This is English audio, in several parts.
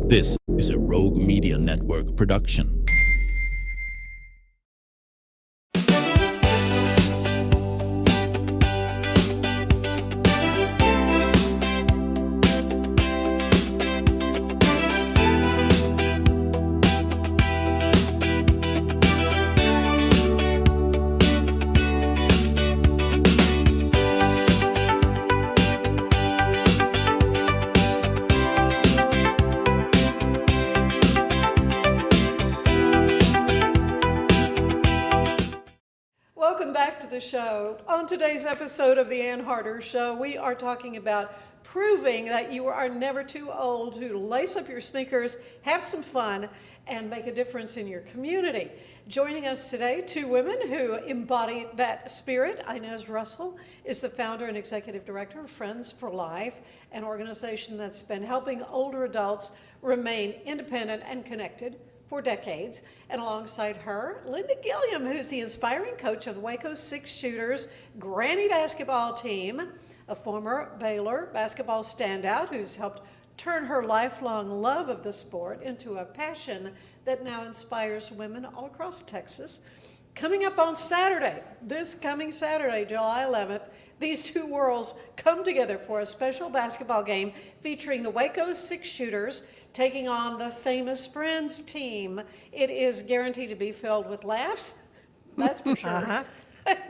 This is a Rogue Media Network production. Welcome back to the show. On today's episode of the Ann Harder Show, we are talking about proving that you are never too old to lace up your sneakers, have some fun, and make a difference in your community. Joining us today, two women who embody that spirit. Inez Russell is the founder and executive director of Friends for Life, an organization that's been helping older adults remain independent and connected for decades. And alongside her, Linda Gilliam, who's the inspiring coach of the Waco Six Shooters Granny basketball team, a former Baylor basketball standout who's helped turn her lifelong love of the sport into a passion that now inspires women all across Texas. Coming up on Saturday, this coming Saturday, July 11th, these two worlds come together for a special basketball game featuring the Waco Six Shooters taking on the famous Friends team. It is guaranteed to be filled with laughs, that's for sure.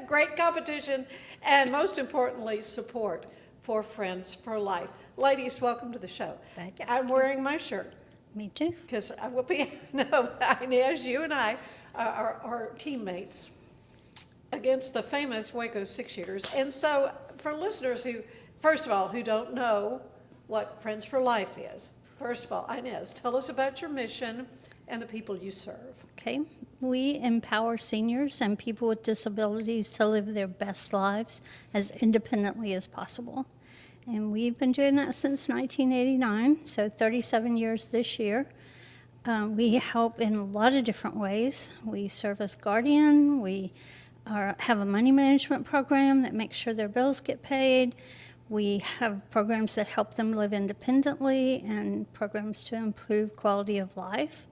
Great competition, and most importantly, support for Friends for Life. Ladies, welcome to the show. Thank you. I'm wearing my shirt. Me too. Because I will be, no, Inez, you and I are teammates against the famous Waco Six Shooters. And so for listeners who, first of all, who don't know what Friends for Life is, first of all, Inez, tell us about your mission and the people you serve. Okay. We empower seniors and people with disabilities to live their best lives as independently as possible. And we've been doing that since 1989, so 37 years this year. We help in a lot of different ways. We serve as guardian. We have a money management program that makes sure their bills get paid. We have programs that help them live independently and programs to improve quality of life.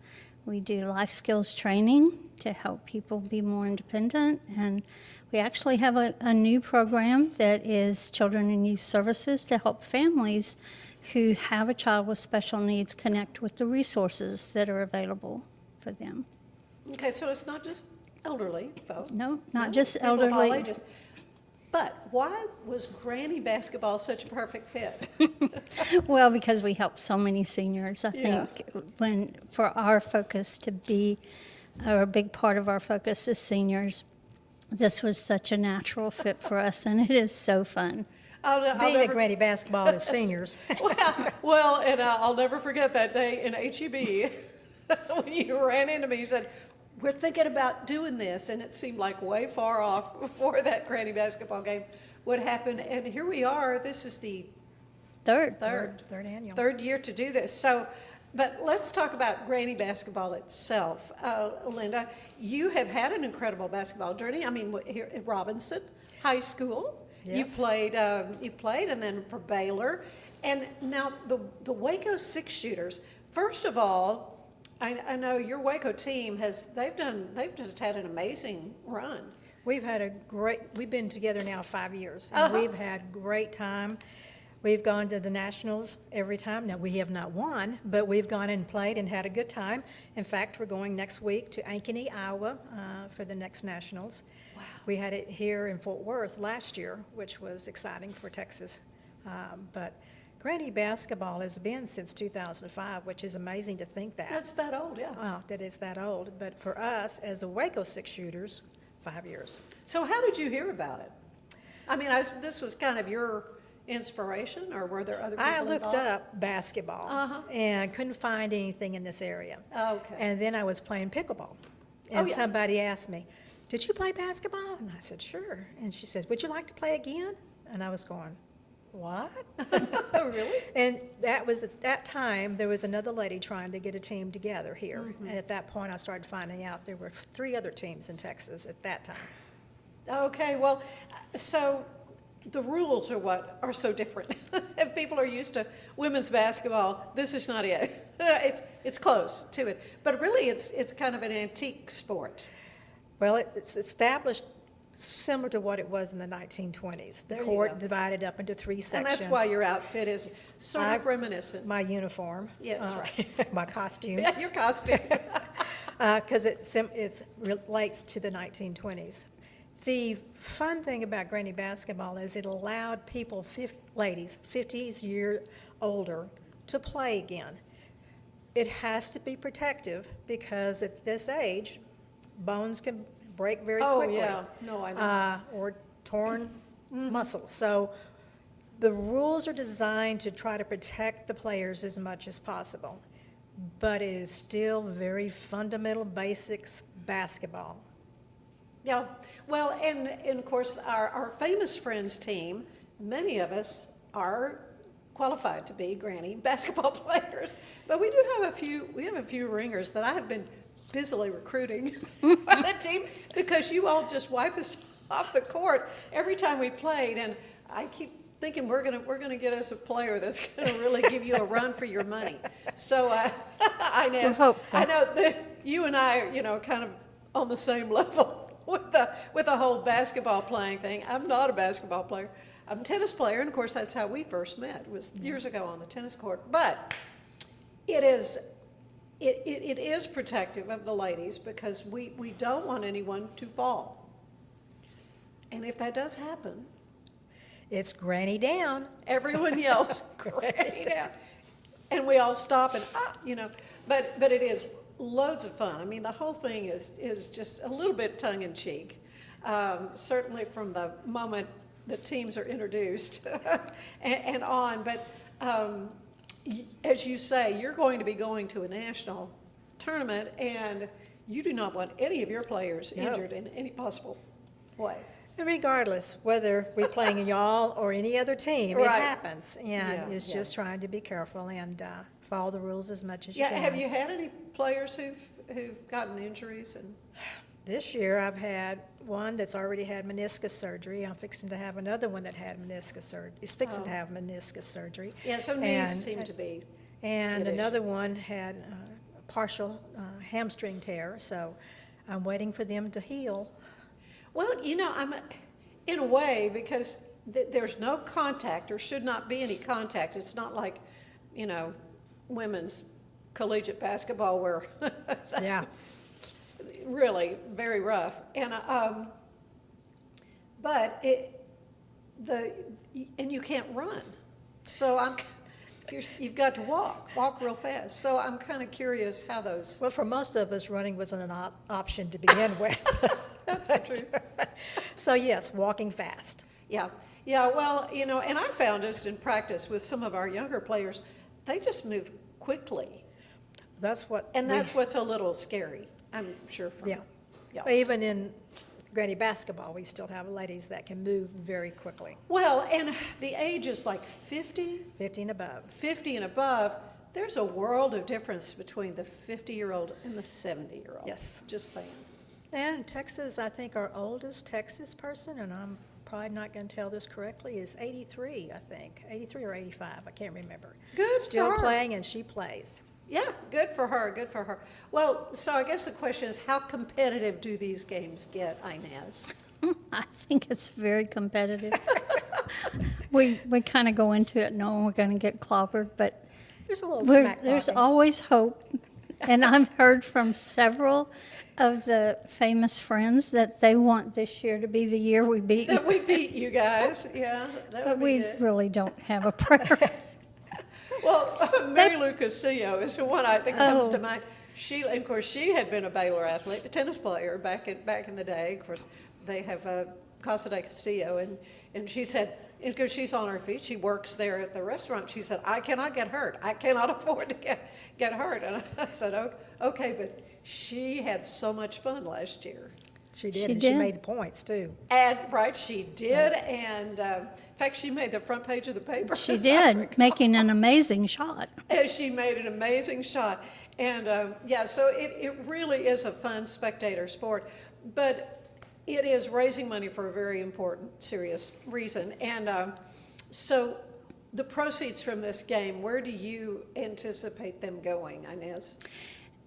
We do life skills training to help people be more independent. And we actually have a new program that is Children and Youth Services to help families who have a child with special needs connect with the resources that are available for them. Okay, so it's not just elderly folk. No, not just people of all elderly. ages. But why was Granny basketball such a perfect fit? Well, because we help so many seniors. I Yeah. think for our focus to be, or a big part of our focus is seniors, this was such a natural fit for us, and it is so fun. I'll Being never, at Granny basketball as seniors. well, and I'll never forget that day in HEB when you ran into me. You said, "We're thinking about doing this," and it seemed like way far off before that Granny basketball game would happen. And here we are. This is the Third. Third annual. third year to do this. So, but let's talk about Granny basketball itself. Linda, you have had an incredible basketball journey. I mean, here at Robinson High School, you Yes. played, and then for Baylor, and now the Waco Six Shooters. First of all, I know your Waco team they've just had an amazing run. We've been together now 5 years, and Uh-huh. we've had great time. We've gone to the Nationals every time. Now, we have not won, but we've gone and played and had a good time. In fact, we're going next week to Ankeny, Iowa, for the next Nationals. Wow. We had it here in Fort Worth last year, which was exciting for Texas. But Granny basketball has been since 2005, which is amazing to think that. That's that old, yeah. Wow, that it's that old. But for us, as the Waco Six Shooters, 5 years. So how did you hear about it? I mean, this was kind of your inspiration, or were there other people I looked involved? up basketball and couldn't find anything in this area. Okay. And then I was playing pickleball. And yeah. somebody asked me, "Did you play basketball?" And I said, "Sure." And she said, "Would you like to play again?" And I was going, "What?" Oh, really? And that was, at that time, there was another lady trying to get a team together here. And at that point, I started finding out there were 3 other teams in Texas at that time. Okay, well, so the rules are what are so different. If people are used to women's basketball, this is not it. It's close to it, but really it's kind of an antique sport. Well, it's established similar to what it was in the 1920s. The There you court go. divided up into 3 sections. And that's why your outfit is sort of reminiscent. My uniform. Yeah, that's right. My costume. Yeah, your costume. Because it relates to the 1920s. The fun thing about granny basketball is it allowed people, ladies, 50 years older, to play again. It has to be protective because at this age, bones can break very quickly. Oh, yeah. No, I know. Or torn muscles. So the rules are designed to try to protect the players as much as possible, but it is still very fundamental basics basketball. Yeah, well, and of course, our famous Friends team, many of us are qualified to be granny basketball players, but we do have a few ringers that I have been busily recruiting for the team because you all just wipe us off the court every time we played, and I keep thinking we're gonna get us a player that's gonna really give you a run for your money. So I know that you and I are, kind of on the same level with the whole basketball playing thing. I'm not a basketball player. I'm a tennis player, and of course that's how we first met. It was years ago on the tennis court. But it is protective of the ladies because we don't want anyone to fall. And if that does happen, It's granny down. everyone yells, "Granny down!" And we all stop and But it is loads of fun. I mean, the whole thing is just a little bit tongue in cheek. Certainly from the moment the teams are introduced and on. But as you say, you're going to be going to a national tournament, and you do not want any of your players No. injured in any possible way. And regardless, whether we're playing in y'all or any other team, it Right. happens. And Yeah, it's yeah. just trying to be careful and follow the rules as much as you Yeah, can. have you had any players who've gotten injuries? And This year, I've had one that's already had meniscus surgery. I'm fixing to have another one that had meniscus surgery. Is fixing to have meniscus surgery. yeah, so knees And- seem to be. And an another one had a partial hamstring tear, so I'm waiting for them to heal. Well, I'm in a way because there's no contact or should not be any contact. It's not like, women's collegiate basketball where Yeah. really very rough. And but and you can't run, so you've got to walk real fast. So I'm kind of curious how those. Well, for most of us, running wasn't an option to begin with. That's the truth. So yes, walking fast. Yeah. Well, and I found just in practice with some of our younger players, they just move quickly, That's what. and that's what's a little scary. I'm sure from Yeah. y'all. Even in granny basketball, we still have ladies that can move very quickly, Well, and the age is like 50 50 and above. and above. There's a world of difference between the 50-year-old and the 70-year-old. Yes. Just saying. And Texas, I think our oldest Texas person, and I'm probably not going to tell this correctly, is 83, I think. 83 or 85, I can't remember. Good for Still her. playing, and she plays. Yeah, good for her. Well, so I guess the question is, how competitive do these games get, Inez? I think it's very competitive. we kind of go into it knowing we're going to get clobbered, but There's a little smack there's talking. always hope. And I've heard from several of the famous friends that they want this year to be the year we beat you. That we beat you guys, yeah, that But would be we good. really don't have a prayer. Well, Mary Lou Castillo is the one I think comes to Oh. mind. She, of course, she had been a Baylor athlete, a tennis player back in the day. Of course, they have Casa de Castillo, and she said, because she's on her feet, she works there at the restaurant. She said, "I cannot get hurt. I cannot afford to get hurt." And I said, "Okay," but she had so much fun last year. She did, She and did. she made the points, too. And right, she did, and in fact, she made the front page of the paper. She as I recall. did, making an amazing shot. And she made an amazing shot. And so it really is a fun spectator sport. But It is raising money for a very important, serious reason. And so the proceeds from this game, where do you anticipate them going, Inez?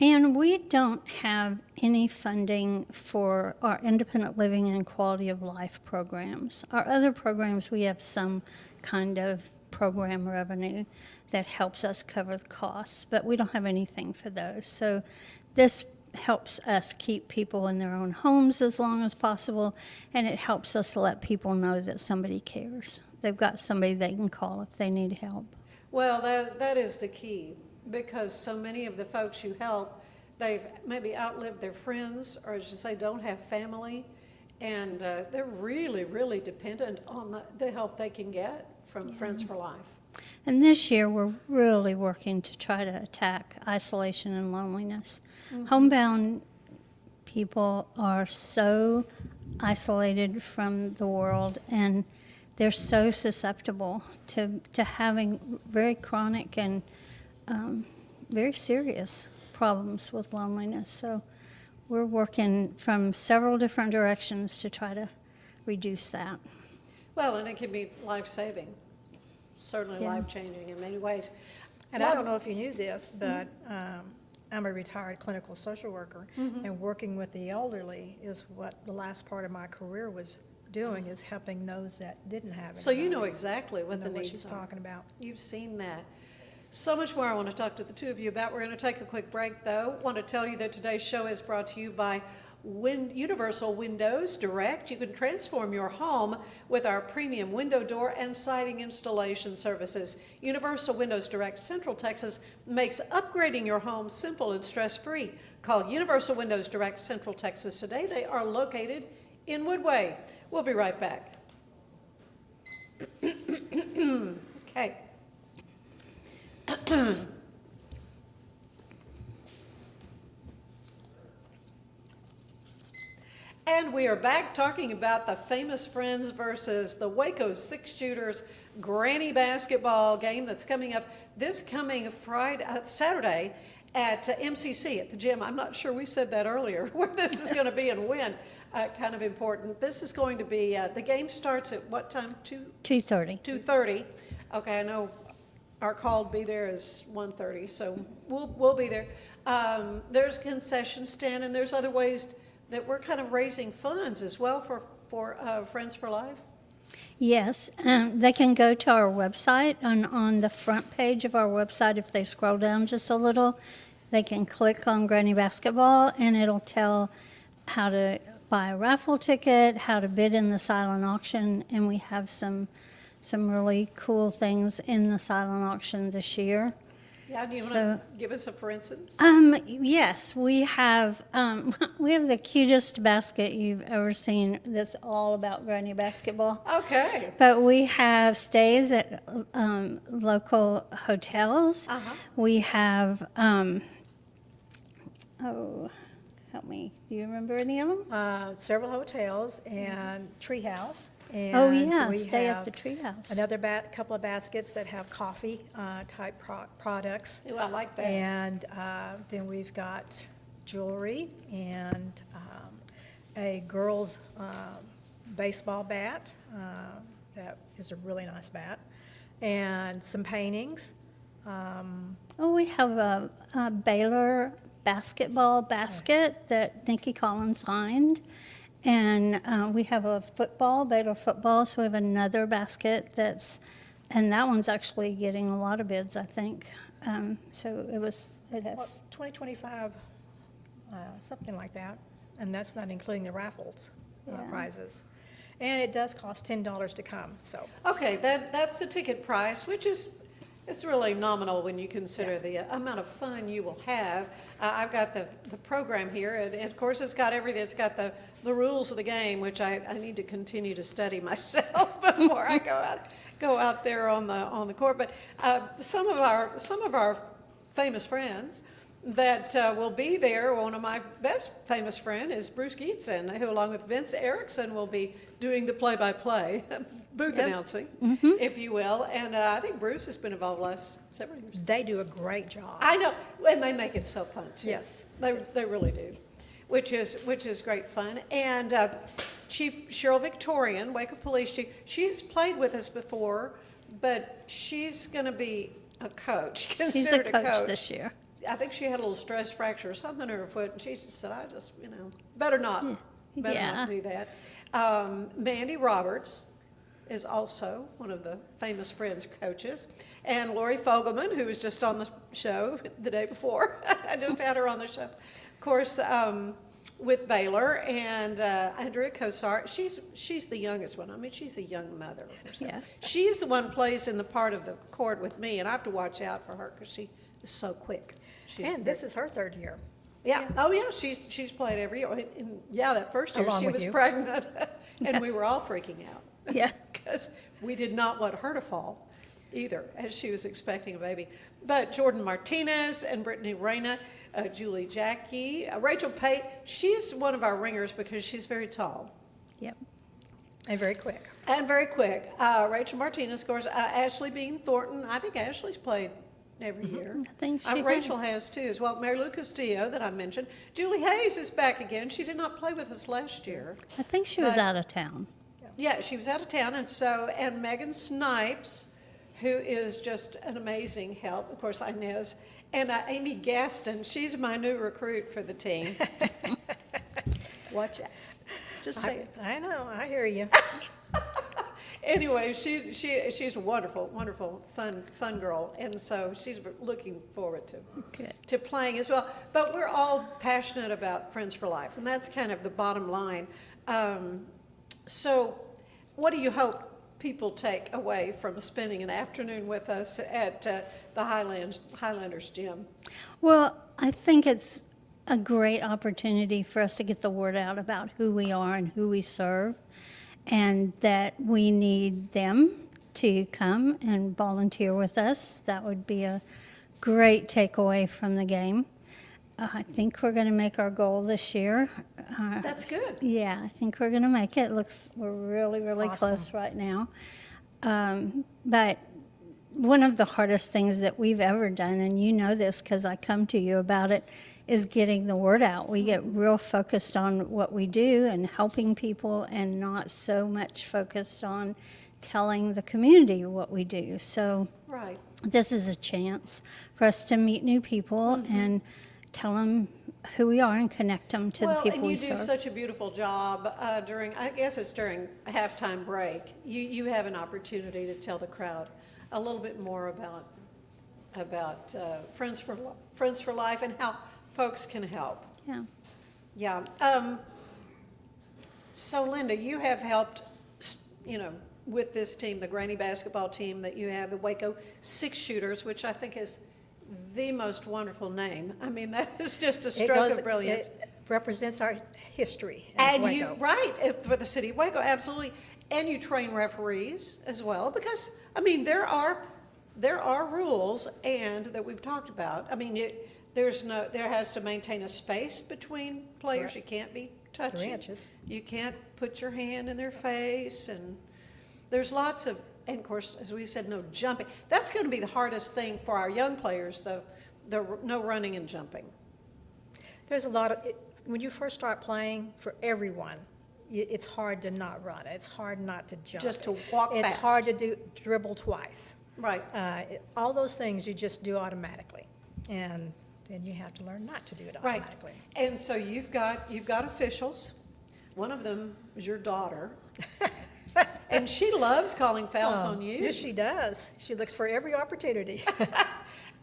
And we don't have any funding for our independent living and quality of life programs. Our other programs, we have some kind of program revenue that helps us cover the costs, but we don't have anything for those. So this helps us keep people in their own homes as long as possible, and it helps us let people know that somebody cares. They've got somebody they can call if they need help. Well, that is the key, because so many of the folks you help, they've maybe outlived their friends, or as you say, don't have family, and they're really, really dependent on the help they can get from Friends for Life. And this year, we're really working to try to attack isolation and loneliness. Homebound people are so isolated from the world, and they're so susceptible to having very chronic and very serious problems with loneliness. So we're working from several different directions to try to reduce that. Well, and it can be life-saving, certainly Yeah. life-changing in many ways. And I don't know if you knew this, but I'm a retired clinical social worker, and working with the elderly is what the last part of my career was doing, is helping those that didn't have it. So you know exactly what the what needs she's are. talking about. You've seen that. So much more I want to talk to the two of you about. We're going to take a quick break, though. I want to tell you that today's show is brought to you by Universal Windows Direct. You can transform your home with our premium window, door, and siding installation services. Universal Windows Direct Central Texas makes upgrading your home simple and stress-free. Call Universal Windows Direct Central Texas today. They are located in Woodway. We'll be right back. Okay. And we are back talking about the Famous Friends versus the Waco Six Shooters Granny basketball game that's coming up this coming Saturday at MCC at the gym. I'm not sure we said that earlier, where this is going to be and when. Kind of important. This is going to be, the game starts at what time? 2:30. 2:30. Okay, I know our call to be there is 1:30, so we'll be there. There's a concession stand, and there's other ways that we're kind of raising funds as well for Friends for Life. Yes, they can go to our website, and on the front page of our website, if they scroll down just a little, they can click on Granny Basketball, and it'll tell how to buy a raffle ticket, how to bid in the silent auction, and we have some really cool things in the silent auction this year. Yeah, do you want to give us a for instance? Yes, we have the cutest basket you've ever seen that's all about Granny Basketball. Okay. But we have stays at local hotels. We have, help me, do you remember any of them? Several hotels and Treehouse. And Oh, yeah, we stay at have the Treehouse. Another couple of baskets that have coffee type products. Ooh, I like that. And then we've got jewelry and a girl's baseball bat. That is a really nice bat. And some paintings. We have a Baylor basketball basket that Nikki Collins signed. And we have a Baylor football, so we have another basket and that one's actually getting a lot of bids, I think. So it has. 2025, something like that. And that's not including the raffles prizes. And it does cost $10 to come, so. Okay, that's the ticket price, which is, it's really nominal when you consider the amount of fun you will have. I've got the program here, and of course it's got everything. It's got the rules of the game, which I need to continue to study myself before I go out there on the court. But some of our famous friends that will be there. One of my best famous friend is Bruce Geetson, who along with Vince Erickson will be doing the play-by-play, booth announcing, if you will. And I think Bruce has been involved the last several years. They do a great job. I know, and they make it so fun too. Yes. They really do. which is great fun. And Chief Cheryl Victorian, Waco Police Chief, she has played with us before, but she's going to be a coach. She's a coach this year. I think she had a little stress fracture or something in her foot, and she just said, better not do that. Mandy Roberts is also one of the famous Friends coaches. And Lori Fogelman, who was just on the show the day before. I just had her on the show. Of course, with Baylor, and Andrea Kosar. She's the youngest one. I mean, she's a young mother herself. Yeah. She's the one who plays in the part of the court with me, and I have to watch out for her because she is so quick. This is her third year. Yeah. Oh, yeah. She's played every year. And that first year Along she with was you. pregnant, and we were all freaking out. Yeah. Because we did not want her to fall either, as she was expecting a baby. But Jordan Martinez and Brittany Reyna, Julie Jackie, Rachel Pate, she's one of our ringers because she's very tall. Yep. And very quick. And very quick. Rachel Martinez scores. Ashley Bean Thornton, I think Ashley's played every year. I think she Rachel has too as well. Mary Lou Castillo that I mentioned. Julie Hayes is back again. She did not play with us last year. I think she was out of town. Yeah, she was out of town, and Megan Snipes, who is just an amazing help. Of course, Inez. And Amy Gaston, she's my new recruit for the team. Watch out. Just say it. I know, I hear you. Anyway, she's a wonderful, wonderful, fun girl, and so she's looking forward to playing as well. But we're all passionate about Friends for Life, and that's kind of the bottom line. So, what do you hope people take away from spending an afternoon with us at the Highlanders gym? Well, I think it's a great opportunity for us to get the word out about who we are and who we serve, and that we need them to come and volunteer with us. That would be a great takeaway from the game. I think we're going to make our goal this year. That's good. Yeah, I think we're going to make it. We're really, really Awesome. close right now. But one of the hardest things that we've ever done, and you know this because I come to you about it, is getting the word out. We get real focused on what we do and helping people, and not so much focused on telling the community what we do. So Right. this is a chance for us to meet new people and tell them who we are and connect them to the people we serve. Well, and you do such a beautiful job during halftime break. You have an opportunity to tell the crowd a little bit more about Friends for Life and how folks can help. Yeah. Yeah. So, Linda, you have helped, with this team, the Granny basketball team that you have, the Waco Six Shooters, which I think is the most wonderful name. I mean, that is just a stroke of brilliance. It represents our history as Waco. For the city of Waco, absolutely. And you train referees as well, because, I mean, there are rules and that we've talked about. I mean, there has to maintain a space between players. Correct. You can't be touching. 3 inches. You can't put your hand in their face, and there's lots of, and of course, as we said, no jumping. That's going to be the hardest thing for our young players, the no running and jumping. There's a lot of, when you first start playing, for everyone, it's hard to not run. It's hard not to jump. Just to walk It's fast. hard to dribble twice. Right. All those things you just do automatically, and then you have to learn not to do it Right. automatically. And so you've got officials. One of them is your daughter. And she loves calling fouls on you. Yes, she does. She looks for every opportunity.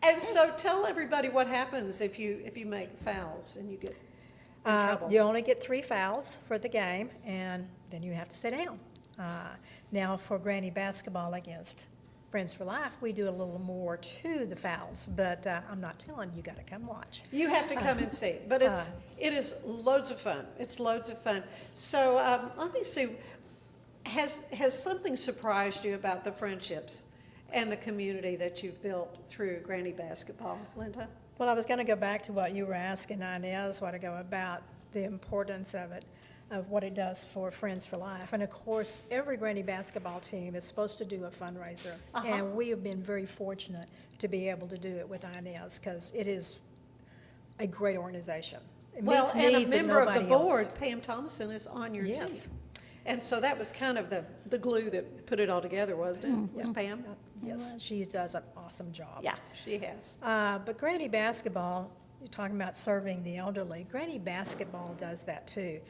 And so tell everybody what happens if you make fouls and you get in trouble. You only get 3 fouls for the game, and then you have to sit down. Now, for Granny basketball against Friends for Life, we do a little more to the fouls, but I'm not telling you, got to come watch. You have to come and see. But it is loads of fun. It's loads of fun. So let me see. Has something surprised you about the friendships and the community that you've built through Granny basketball, Linda? Well, I was going to go back to what you were asking Inez a while ago about the importance of it, of what it does for Friends for Life. And of course, every Granny basketball team is supposed to do a fundraiser. And we have been very fortunate to be able to do it with Inez, because it is a great organization. Well, meets and a needs that member of the nobody else. board, Pam Thomason, is on your team. Yes. And so that was kind of the glue that put it all together, wasn't it? Was Pam? Yes, she does an awesome job. Yeah, she has. But Granny Basketball, you're talking about serving the elderly, Granny Basketball does that too.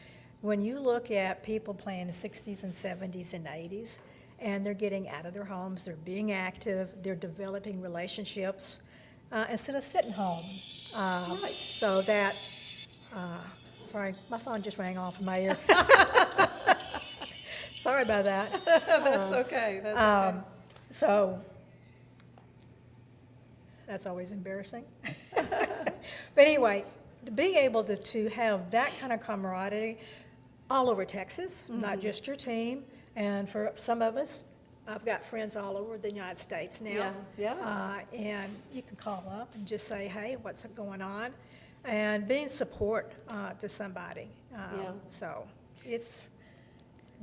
When you look at people playing in the 60s and 70s and 80s, and they're getting out of their homes, they're being active, they're developing relationships, instead of sitting home. Right. So that, sorry, my phone just rang off in my ear. Sorry about that. That's okay, that's okay. So, that's always embarrassing. But anyway, being able to have that kind of camaraderie all over Texas, not just your team, and for some of us, I've got friends all over the United States now. Yeah. And you can call up and just say, hey, what's going on? And being support to somebody. Yeah. So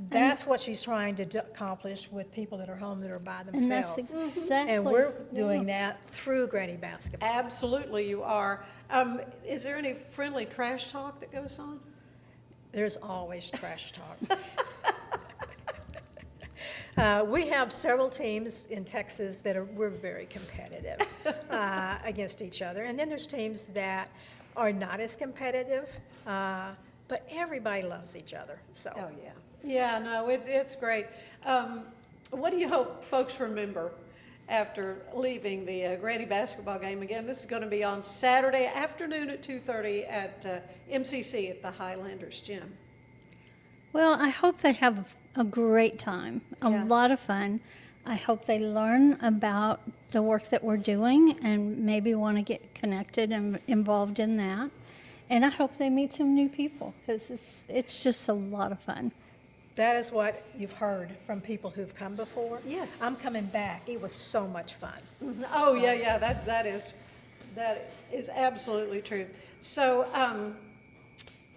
that's what she's trying to accomplish with people that are home that are by And themselves. that's exactly. And we're doing that through Granny Basketball. Absolutely, you are. Is there any friendly trash talk that goes on? There's always trash talk. We have several teams in Texas that we're very competitive against each other. And then there's teams that are not as competitive, but everybody loves each other. So. Oh, yeah. Yeah, no, it's great. What do you hope folks remember after leaving the Granny basketball game? Again, this is going to be on Saturday afternoon at 2:30 at MCC at the Highlanders Gym. Well, I hope they have a great time, a Yeah. lot of fun. I hope they learn about the work that we're doing and maybe want to get connected and involved in that. And I hope they meet some new people because it's just a lot of fun. That is what you've heard from people who've come before. Yes. I'm coming back. It was so much fun. Oh, yeah, that is absolutely true. So,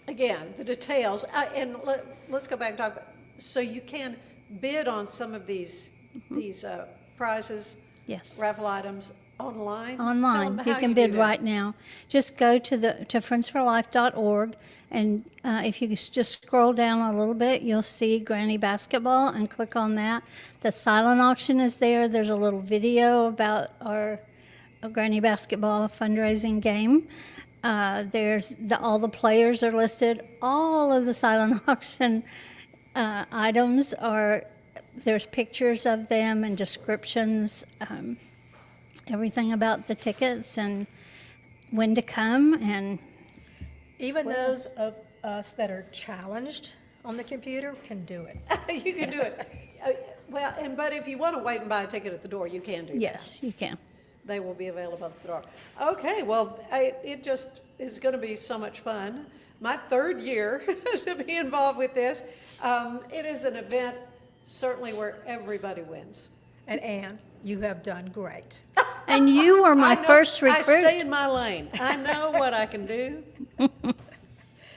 again, the details, and let's go back and talk about, so you can bid on some of these prizes, Yes. raffle items online? Tell Online. them You how can do bid that. right now. Just go to friendsforlife.org, and if you just scroll down a little bit, you'll see Granny Basketball, and click on that. The silent auction is there. There's a little video about our Granny Basketball fundraising game. All the players are listed. All of the silent auction items there's pictures of them and descriptions, everything about the tickets and when to come. And Even those of us that are challenged on the computer can do it. You can do it. But if you want to wait and buy a ticket at the door, you can do that. yes, you can. They will be available at the door. Okay, well, it just is going to be so much fun. My third year to be involved with this. It is an event certainly where everybody wins. And Ann, you have done great. And you were my I know- first recruit. I stay in my lane. I know what I can do.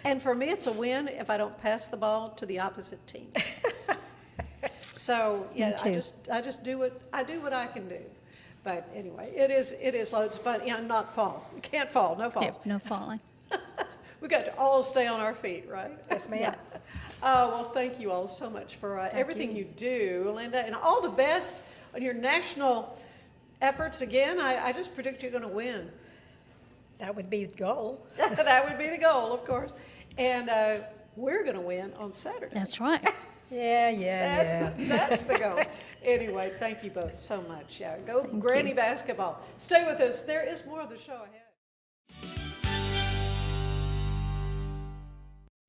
And for me, it's a win if I don't pass the ball to the opposite team. So, yeah, Me too. I just do what I can do. But anyway, it is loads of fun. Not fall. You can't fall, no falls. No falling. We got to all stay on our feet, right? Yes, ma'am. Yeah. Well, thank you all so much for everything you do, Linda, and all the best on your national efforts. Again, I just predict you're going to win. That would be the goal. That would be the goal, of course. And we're going to win on Saturday. That's right. Yeah. That's the goal. Anyway, thank you both so much. Yeah, go Granny Basketball. Stay with us. There is more of the show ahead.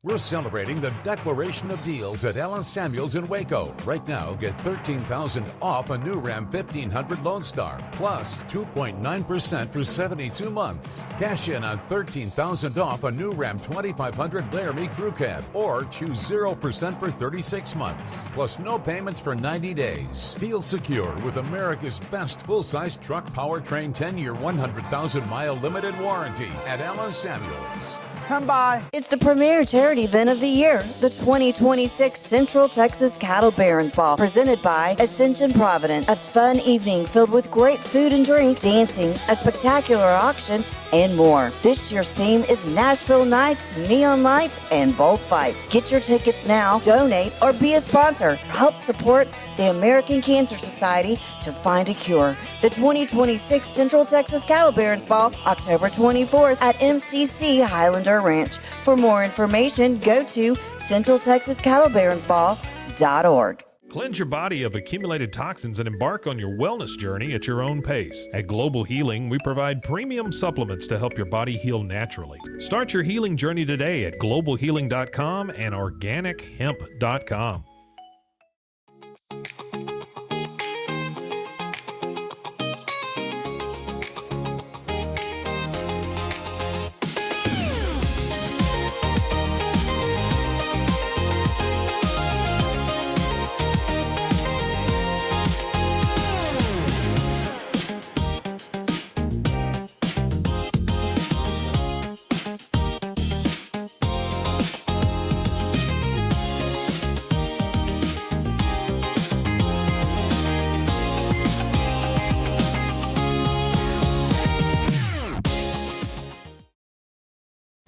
We're celebrating the Declaration of Deals at Allen Samuels in Waco. Right now, get $13,000 off a new Ram 1500 Lone Star, plus 2.9% for 72 months. Cash in on $13,000 off a new Ram 2500 Laramie Crew Cab, or choose 0% for 36 months, plus no payments for 90 days. Feel secure with America's best full-size truck powertrain 10-year, 100,000-mile limited warranty at Allen Samuels. Come by. It's the premier charity event of the year, the 2026 Central Texas Cattle Barons Ball, presented by Ascension Providence. A fun evening filled with great food and drink, dancing, a spectacular auction, and more. This year's theme is Nashville Nights, Neon Lights, and Bullfights. Get your tickets now, donate, or be a sponsor. Help support the American Cancer Society to find a cure. The 2026 Central Texas Cattle Barons Ball, October 24th at MCC Highlander Ranch. For more information, go to centraltexascattlebaronsball.org. Cleanse your body of accumulated toxins and embark on your wellness journey at your own pace. At Global Healing, we provide premium supplements to help your body heal naturally. Start your healing journey today at globalhealing.com and organichemp.com.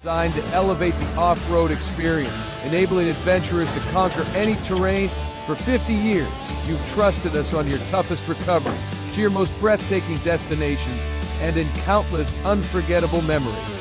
Designed to elevate the off-road experience, enabling adventurers to conquer any terrain. For 50 years, you've trusted us on your toughest recoveries, to your most breathtaking destinations, and in countless unforgettable memories.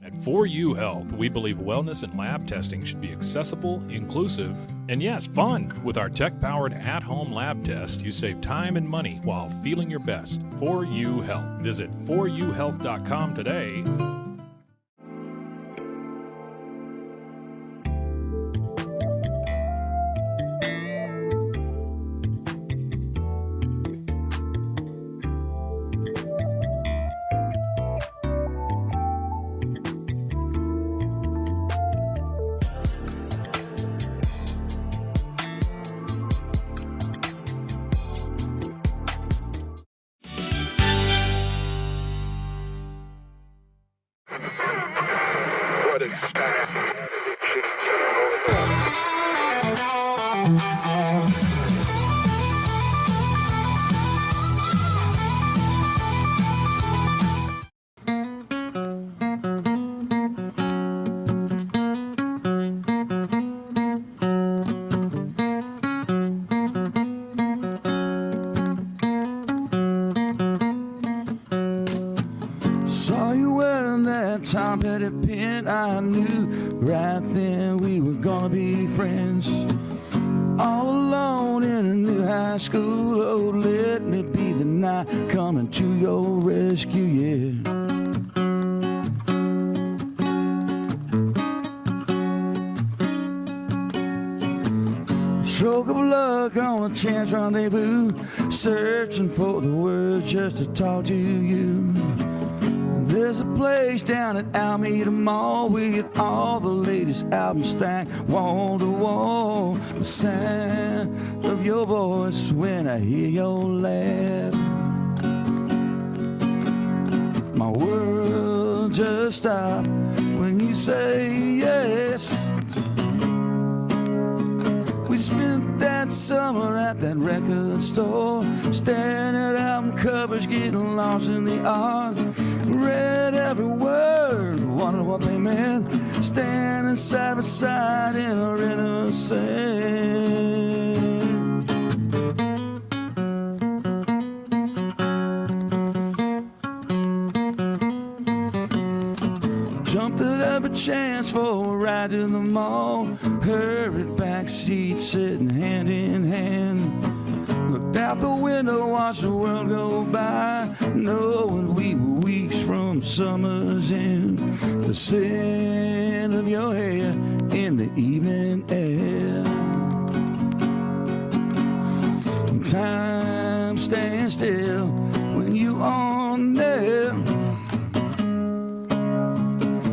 At 4U Health, we believe wellness and lab testing should be accessible, inclusive, and yes, fun. With our tech-powered at-home lab test, you save time and money while feeling your best. 4U Health. Visit 4uhealth.com today. Saw you wearing that Tom Petty pin. I knew right then we were gonna be friends. All alone in a new high school, oh, let me be the night coming to your rescue, yeah. Stroke of luck on a chance rendezvous, searching for the words just to talk to you. There's a place down at Alameda Mall with all the latest albums stacked wall to wall. The sound of your voice when I hear your laugh. My world just stopped when you say yes. We spent that summer at that record store, staring at album covers, getting lost in the art. Read every word, wondered what they meant, standing side by side in our innocence. Jumped at every chance for a ride to the mall, hurried back seat, sitting hand in hand. Looked out the window, watched the world go by, knowing we were weeks from summer's end. The scent of your hair in the evening air. Time stands still when you on there.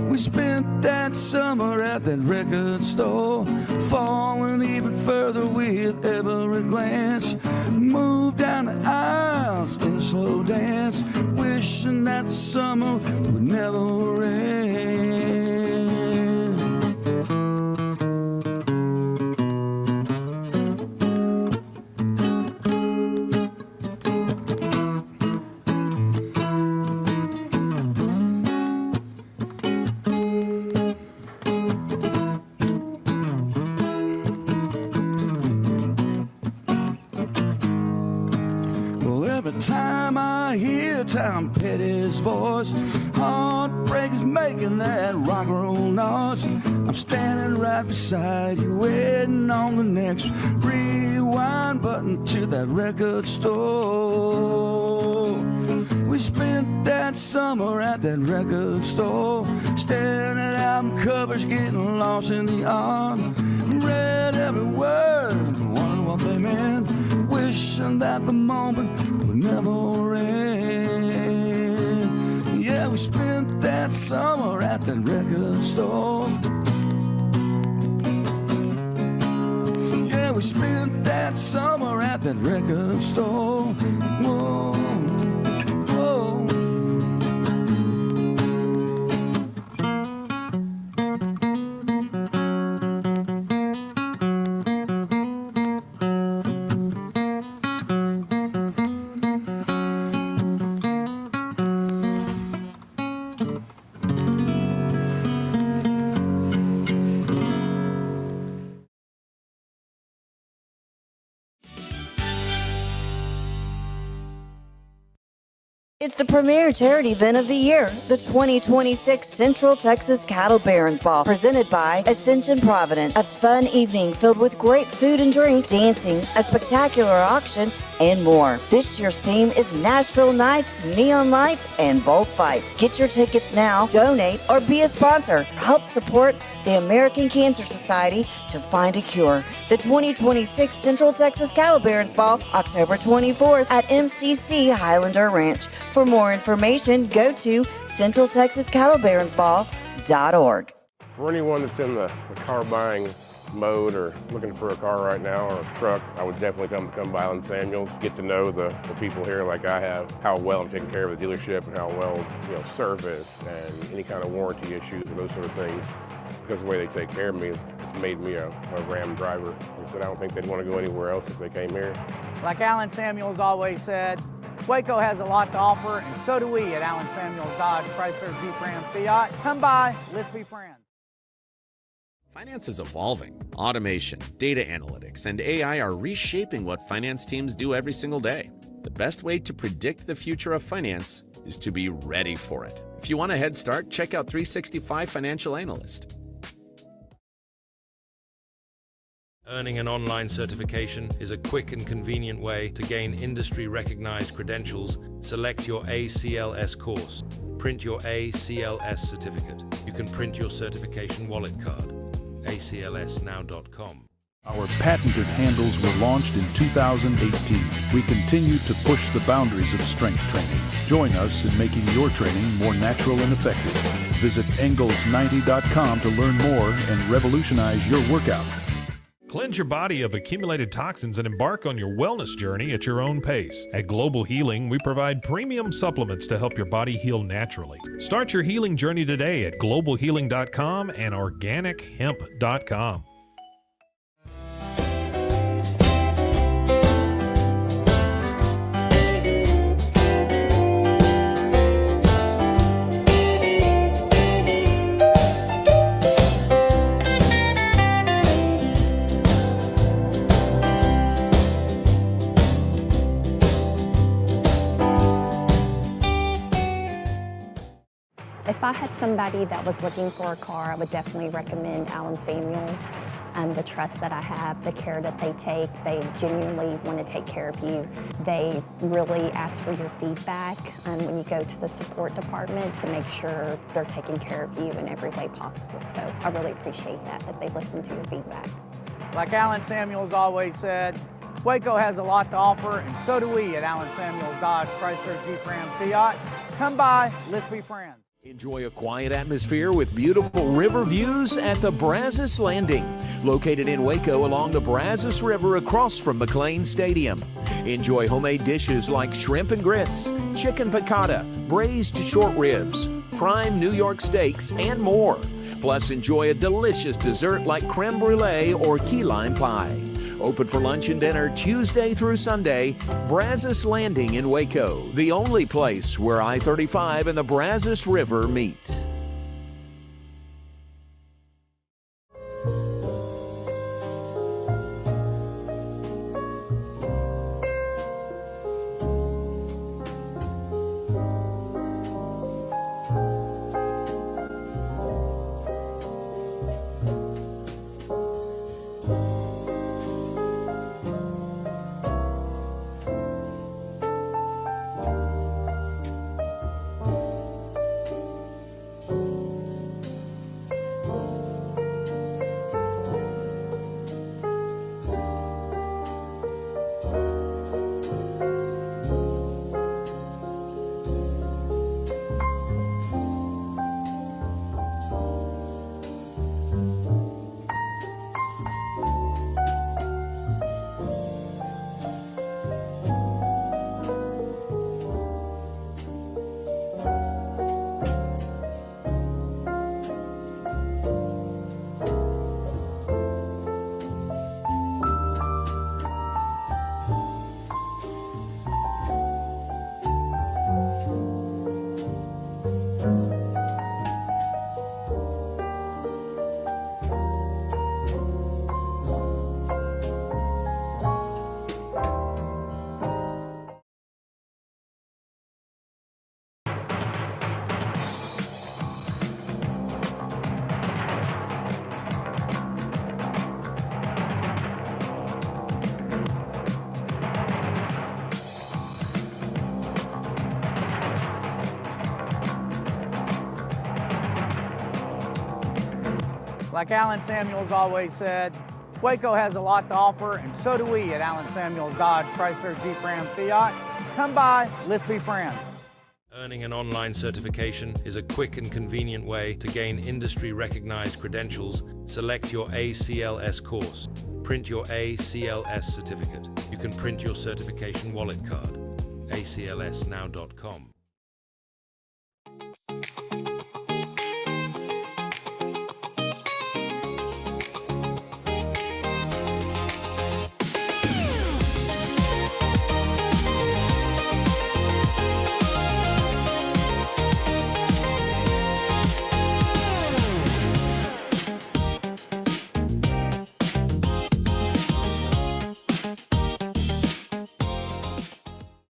We spent that summer at that record store, falling even further with every glance. Moved down the aisles in a slow dance. Wish wishing that the summer would never end. Time I hear Tom Petty's voice, heartbreak is making that rock and roll noise. I'm standing right beside you, waiting on the next rewind button to that record store. We spent that summer at that record store, staring at album covers, getting lost in the art. Read every word, wondered what they meant, wishing that the moment would never end. Yeah, we spent that summer at that record store. Yeah, we spent that summer at that record store. Whoa, whoa. It's the premier charity event of the year, the 2026 Central Texas Cattle Barons Ball, presented by Ascension Providence. A fun evening filled with great food and drink, dancing, a spectacular auction, and more. This year's theme is Nashville Nights, Neon Lights, and Bullfights. Get your tickets now, donate, or be a sponsor. Help support the American Cancer Society to find a cure. The 2026 Central Texas Cattle Barons Ball, October 24th at MCC Highlander Ranch. For more information, go to centraltexascattlebaronsball.org. For anyone that's in the car buying mode or looking for a car right now or a truck, I would definitely come by Alan Samuels, get to know the people here like I have, how well I'm taking care of the dealership and how well, service and any kind of warranty issues or those sort of things. Because of the way they take care of me, it's made me a Ram driver. I said I don't think they'd want to go anywhere else if they came here. Like Alan Samuels always said, Waco has a lot to offer, and so do we at Alan Samuels Dodge, Chrysler, Jeep, Ram, Fiat. Come by, let's be friends. Finance is evolving. Automation, data analytics, and AI are reshaping what finance teams do every single day. The best way to predict the future of finance is to be ready for it. If you want a head start, check out 365 Financial Analyst. Earning an online certification is a quick and convenient way to gain industry-recognized credentials. Select your ACLS course. Print your ACLS certificate. You can print your certification wallet card. aclsnow.com. Our patented handles were launched in 2018. We continue to push the boundaries of strength training. Join us in making your training more natural and effective. Visit Engels90.com to learn more and revolutionize your workout. Cleanse your body of accumulated toxins and embark on your wellness journey at your own pace. At Global Healing, we provide premium supplements to help your body heal naturally. Start your healing journey today at globalhealing.com and organichemp.com. If I had somebody that was looking for a car, I would definitely recommend Alan Samuels. The trust that I have, the care that they take, they genuinely want to take care of you. They really ask for your feedback when you go to the support department to make sure they're taking care of you in every way possible. So I really appreciate that they listen to your feedback. Like Alan Samuels always said, Waco has a lot to offer, and so do we at Alan Samuels Dodge, Chrysler, Jeep, Ram, Fiat. Come by, let's be friends. Enjoy a quiet atmosphere with beautiful river views at the Brazos Landing, located in Waco along the Brazos River across from McLean Stadium. Enjoy homemade dishes like shrimp and grits, chicken piccata, braised short ribs, prime New York steaks, and more. Plus, enjoy a delicious dessert like creme brulee or key lime pie. Open for lunch and dinner Tuesday through Sunday. Brazos Landing in Waco, the only place where I-35 and the Brazos River meet. Like Alan Samuels always said, Waco has a lot to offer, and so do we at Alan Samuels Dodge, Chrysler, Jeep, Ram, Fiat. Come by, let's be friends. Earning an online certification is a quick and convenient way to gain industry-recognized credentials. Select your ACLS course. Print your ACLS certificate. You can print your certification wallet card. aclsnow.com.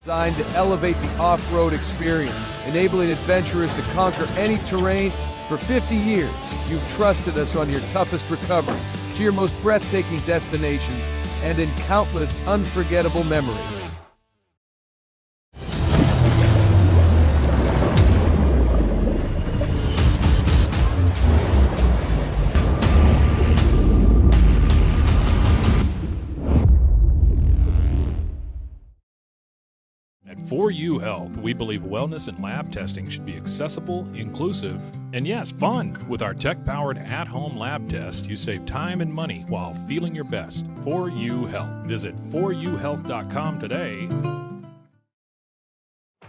Designed to elevate the off-road experience, enabling adventurers to conquer any terrain. For 50 years, you've trusted us on your toughest recoveries, to your most breathtaking destinations, and in countless unforgettable memories. At 4U Health, we believe wellness and lab testing should be accessible, inclusive, and yes, fun. With our tech-powered at-home lab test, you save time and money while feeling your best. 4U Health. Visit 4uhealth.com today.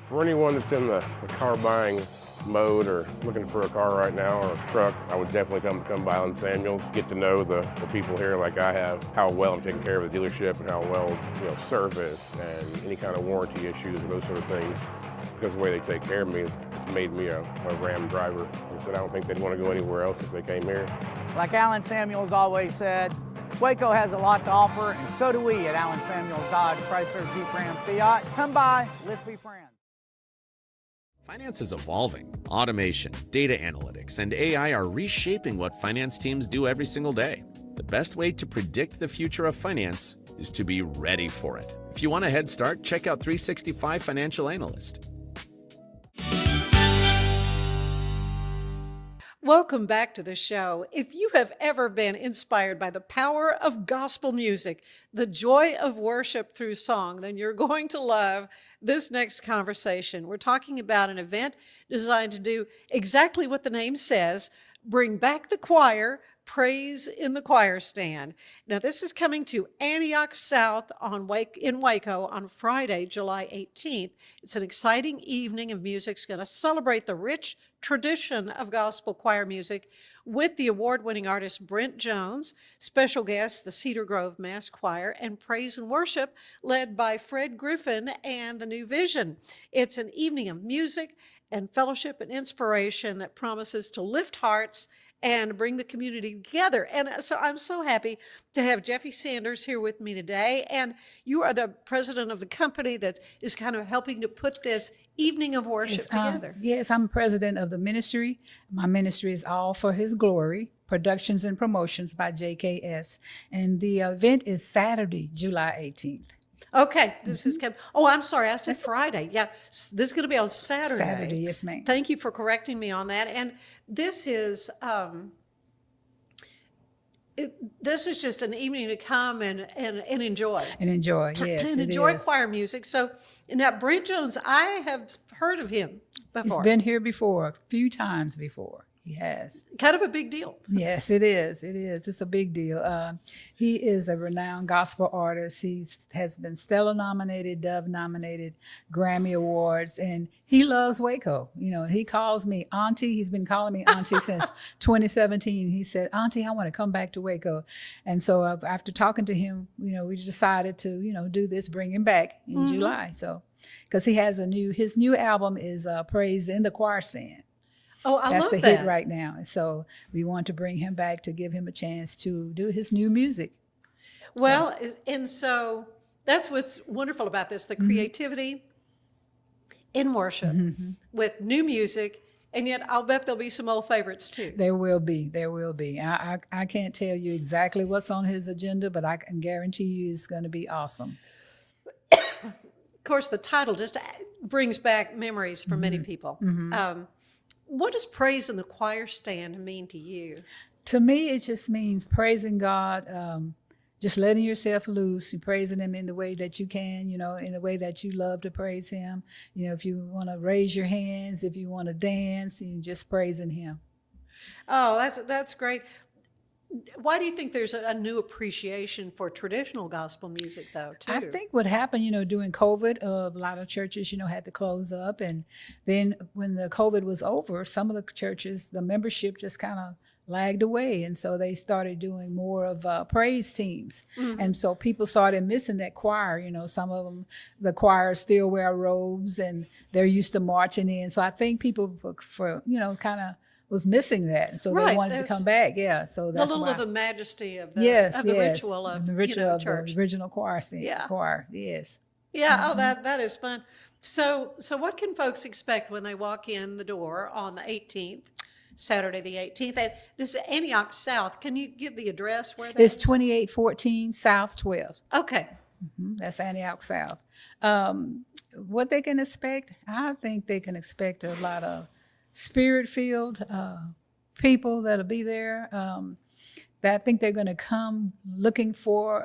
For anyone that's in the car buying mode or looking for a car right now or a truck, I would definitely come by Alan Samuels, get to know the people here like I have, how well I'm taking care of the dealership and how well, service and any kind of warranty issues and those sort of things. Because of the way they take care of me, it's made me a Ram driver. I said I don't think they'd want to go anywhere else if they came here. Like Alan Samuels always said, Waco has a lot to offer, and so do we at Alan Samuels Dodge, Chrysler, Jeep, Ram, Fiat. Come by, let's be friends. Finance is evolving. Automation, data analytics, and AI are reshaping what finance teams do every single day. The best way to predict the future of finance is to be ready for it. If you want a head start, check out 365 Financial Analyst. Welcome back to the show. If you have ever been inspired by the power of gospel music, the joy of worship through song, then you're going to love this next conversation. We're talking about an event designed to do exactly what the name says, bring back the choir, praise in the choir stand. Now, this is coming to Antioch South in Waco on Friday, July 18th. It's an exciting evening of music. It's going to celebrate the rich tradition of gospel choir music with the award-winning artist Brent Jones, special guests, the Cedar Grove Mass Choir, and praise and worship led by Fred Griffin and the New Vision. It's an evening of music and fellowship and inspiration that promises to lift hearts and bring the community together. And so I'm so happy to have Jeffie Sanders here with me today. And you are the president of the company that is kind of helping to put this evening of worship together. Yes, I'm president of the ministry. My ministry is All for His Glory, Productions and Promotions by JKS. And the event is Saturday, July 18th. Okay, this is oh, I'm sorry, I said Friday. Yeah, this is going to be on Saturday. Saturday, yes, ma'am. Thank you for correcting me on that. And this is this is just an evening to come and enjoy. And enjoy, yes, and enjoy choir music. So now, Brent Jones, I have heard of him before. He's been here before, a few times before. Yes. Kind of a big deal. Yes, it is. It is. It's a big deal. He is a renowned gospel artist. He has been Stellar nominated, Dove nominated, Grammy Awards, and he loves Waco. You know, he calls me Auntie. He's been calling me Auntie since 2017. He said, Auntie, I want to come back to Waco. And so after talking to him, you know, we decided to, do this, bring him back in July. So, because he has his new album is Praise in the Choir Stand. Oh, I That's love the that. hit right now. And so we want to bring him back to give him a chance to do his new music. Well, and so that's what's wonderful about this, the creativity in worship with new music. And yet I'll bet there'll be some old favorites too. There will be. There will be. I can't tell you exactly what's on his agenda, but I can guarantee you it's going to be awesome. Of course, the title just brings back memories for many people. What does praise in the choir stand mean to you? To me, it just means praising God, just letting yourself loose, and praising Him in the way that you can, in the way that you love to praise Him. If you want to raise your hands, if you want to dance, and just praising Him. Oh, that's great. Why do you think there's a new appreciation for traditional gospel music, though, too? I think what happened, during COVID, a lot of churches, had to close up. And then when the COVID was over, some of the churches, the membership just kind of lagged away. And so they started doing more of praise teams. And so people started missing that choir. Some of them, the choirs still wear robes and they're used to marching in. So I think people, for kind of, was missing that, so they wanted to come back. Yeah, so that's of the majesty of the ritual of the ritual of church. The original choir scene. Yeah. Choir. Yes. Yeah. Oh, that is fun. So what can folks expect when they walk in the door on the 18th, Saturday the 18th? And this is Antioch South. Can you give the address where that It's 2814 South 12th. Okay. That's Antioch South. What they can expect? I think they can expect a lot of Spirit-filled people that'll be there. That I think they're going to come looking for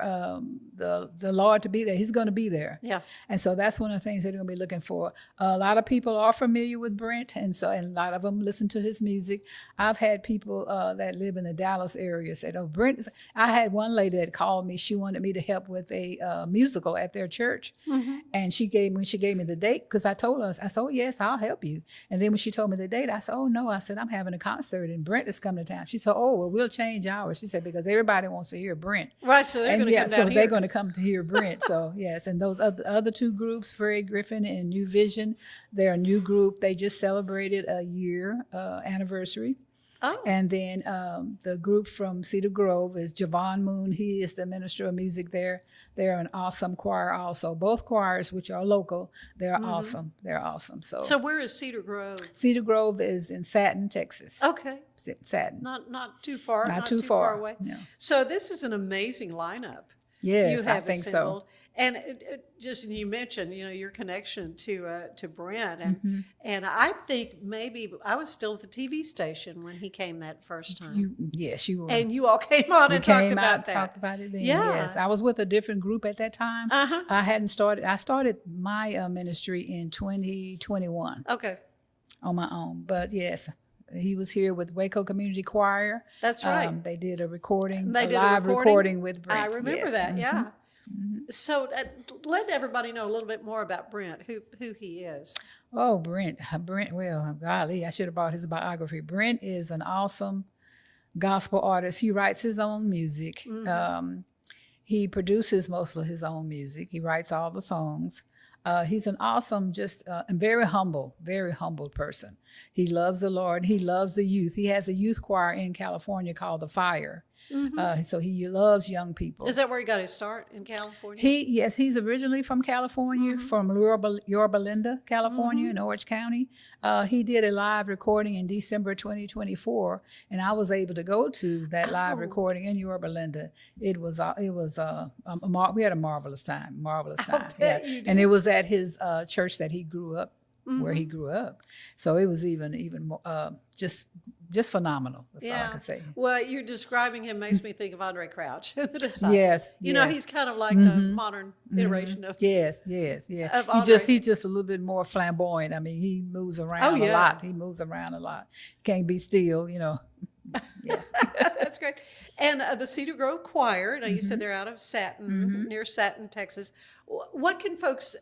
the Lord to be there. He's going to be there. Yeah. And so that's one of the things they're going to be looking for. A lot of people are familiar with Brent, and a lot of them listen to his music. I've had people that live in the Dallas area say, "Oh, Brent." I had one lady that called me. She wanted me to help with a musical at their church, and when she gave me the date, because I told her, I said, "Oh yes, I'll help you." And then when she told me the date, I said, "Oh no," I said, "I'm having a concert and Brent is coming to town." She said, "Oh well, we'll change ours." She said, because everybody wants to hear Brent. Right, so they're going to come down here. They're going to come to hear Brent. So yes, and those other two groups, Fred Griffin and New Vision, they're a new group. They just celebrated a year anniversary. Oh. And then the group from Cedar Grove is Javon Moon. He is the minister of music there. They're an awesome choir also. Both choirs, which are local, they're awesome. They're awesome. So where is Cedar Grove? Cedar Grove is in Satin, Texas. Okay. Satin. Not too far. Not too far away. No. So this is an amazing lineup. Yes, you have I think assembled. so. And just you mentioned, your connection to Brent, Mhm. and I think maybe I was still at the TV station when he came that first time. Yes, you were. And you all came on We and talked came about out, that. talked about it then. Yeah. Yes, I was with a different group at that time. Uh-huh. I hadn't started. I started my ministry in 2021. Okay. On my own, but yes, he was here with Waco Community Choir. That's right. They did a recording, They a did live recording with Brent. I remember yes. that. Mhm. Yeah. So let everybody know a little bit more about Brent, who he is. Oh, Brent. Well, golly, I should have brought his biography. Brent is an awesome gospel artist. He writes his own music. Mhm. He produces most of his own music. He writes all the songs. He's an awesome, and very humble person. He loves the Lord. He loves the youth. He has a youth choir in California called The Fire. Mhm. So he loves young people. Is that where he got his start, in California? Yes, he's originally from California, from Yorba Linda, California, in Orange County. He did a live recording in December 2024, and I was able to go to that live recording in Yorba Linda. We had a marvelous time. bet you did. And it was at his church that he grew up, where he grew up. So it was even more, just phenomenal. That's all I can say. Well, you're describing him makes me think of Andre Crouch, the Disciples. Yes, He's kind of like the modern iteration of Yes. of He's just a little bit more flamboyant. I mean, he moves around a lot. He moves around a lot. Can't be still, Yeah. That's great. And the Cedar Grove Choir, now you said they're out of Satin, near Satin, Texas. What can folks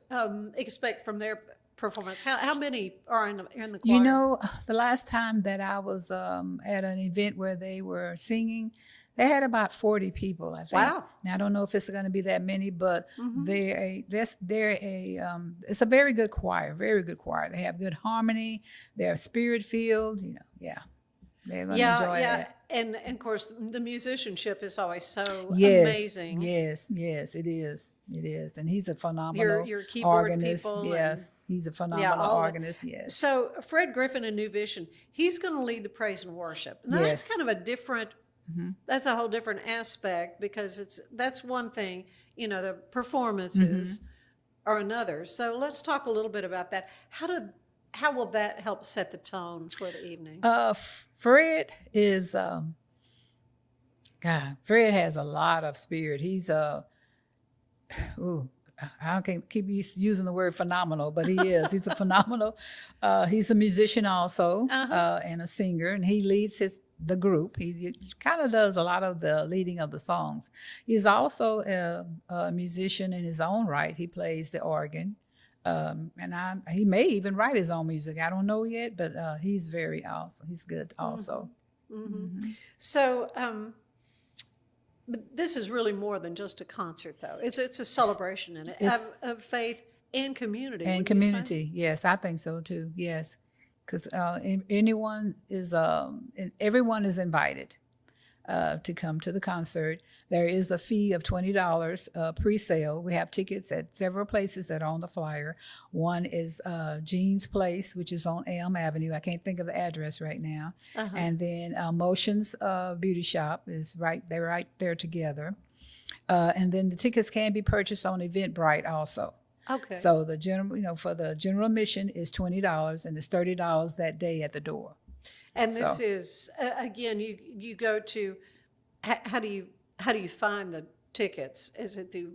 expect from their performance? How many are in the choir? The last time that I was at an event where they were singing, they had about 40 people, I think. Wow. Now, I don't know if it's going to be that many, but it's a very good choir, very good choir. They have good harmony. They're spirit-filled, They're going to enjoy that. And of course, the musicianship is always so Yes, amazing. Yes, it is. It is. And he's a phenomenal Your keyboard organist. people. Yes, he's a phenomenal organist, yes. So Fred Griffin in New Vision, he's going to lead the praise and worship. Now, that's kind of a different, that's a whole different aspect, because that's one thing, the performances are another. So let's talk a little bit about that. How will that help set the tone for the evening? Fred is, Fred has a lot of spirit. He's I can't keep using the word phenomenal, but he is. He's a phenomenal. He's a musician also, and a singer, and he leads the group. He kind of does a lot of the leading of the songs. He's also a musician in his own right. He plays the organ. He may even write his own music. I don't know yet, but he's very awesome. He's good also. So, but this is really more than just a concert, though. It's a celebration in it of faith and community. And community, yes, I think so too. Yes, because everyone is invited to come to the concert. There is a fee of $20 pre-sale. We have tickets at several places that are on the flyer. One is Jean's Place, which is on Elm Avenue. I can't think of the address right now. And then Motions Beauty Shop is right there together. And then the tickets can be purchased on Eventbrite also. Okay. So the general, for the general admission is $20, and it's $30 that day at the door. And this is again, you go to. How do you find the tickets? Is it through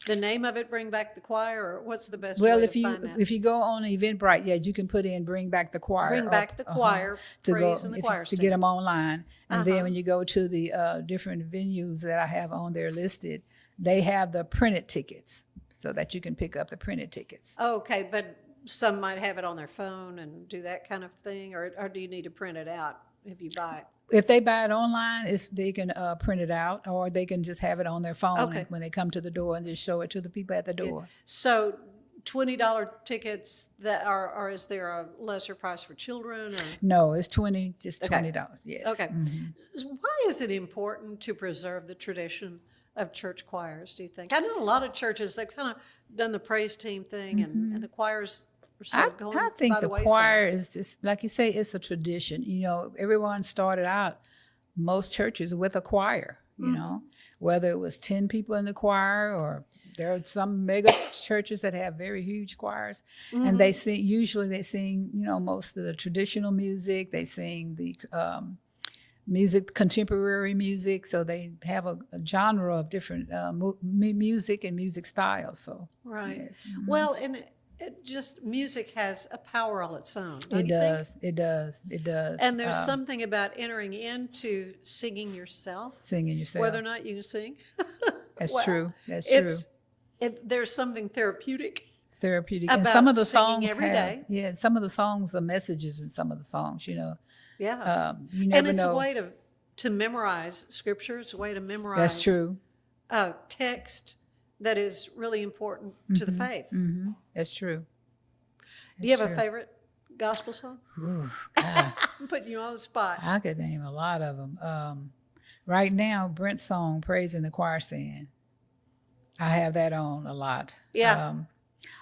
the name of it, Bring Back the Choir, or what's the best way to find that? If you go on Eventbrite, you can put in Bring Back the Choir. Bring Back the Choir, praise in the choir to get them online. And then when you go to the different venues that I have on there listed, they have the printed tickets so that you can pick up the printed tickets. Okay, but some might have it on their phone and do that kind of thing, or do you need to print it out if you buy it? If they buy it online, they can print it out, or they can just have it on their phone when they come to the door and just show it to the people at the door. Yeah. So $20 tickets or is there a lesser price for children? Or? No, it's $20, yes. Okay. Why is it important to preserve the tradition of church choirs, do you think? I know a lot of churches, they've kind of done the praise team thing, and the choirs are sort of going I think by the wayside. Choir is just, like you say, it's a tradition. Everyone started out, most churches, with a choir. you know, whether it was 10 people in the choir, or there are some mega churches that have very huge choirs, and they sing, usually they sing, you know, most of the traditional music, they sing the music, contemporary music, so they have a genre of different music and music styles. So Right. yes. Well, and it just music has a power all its own. Don't It you think? does. It does. It does. And there's something about entering into singing yourself, Singing yourself. whether or not you can sing. That's Well, true. That's true. There's something therapeutic. It's therapeutic. About And some of the singing songs every day. yeah, some of the songs, the messages in some of the songs, you know. Yeah. You never And it's know. a way to memorize scripture. It's a way to memorize. That's true. Text that is really important to the faith. That's true. Do you have true. a favorite gospel song? Ooh, God. I'm putting you on the spot. I could name a lot of them. Right now, Brent's song, Praise in the Choir Stand. I have that on a lot. Yeah.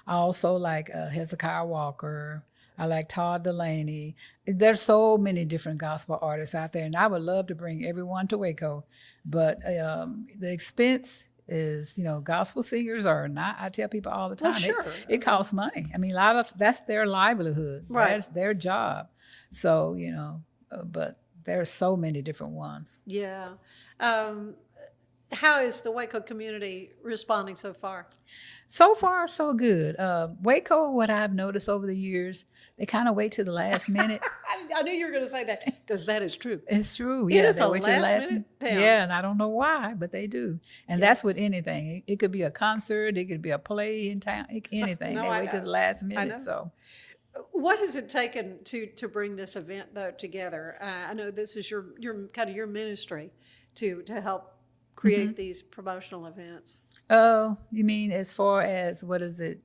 I also like Hezekiah Walker. I like Todd Delaney. There's so many different gospel artists out there, and I would love to bring everyone to Waco. But the expense is, you know, gospel singers are not, I tell people all the time, Well, sure. it costs money. I mean, that's their livelihood. Right. That's their job. So, you know, but there are so many different ones. Yeah. How is the Waco community responding so far? So far, so good. Waco, what I've noticed over the years, they kind of wait to the last minute. I knew you were going to say that, because that is true. It's true. It Yeah, is they a wait till the last minute town. Yeah, and I don't know why, but they do. And that's with anything. It could be a concert, it could be a play in town, anything. No, they I wait to know. the last I know. minute. So What has it taken to bring this event though together? I know this is your kind of your ministry to help create these promotional events. oh, you mean as far as what is it?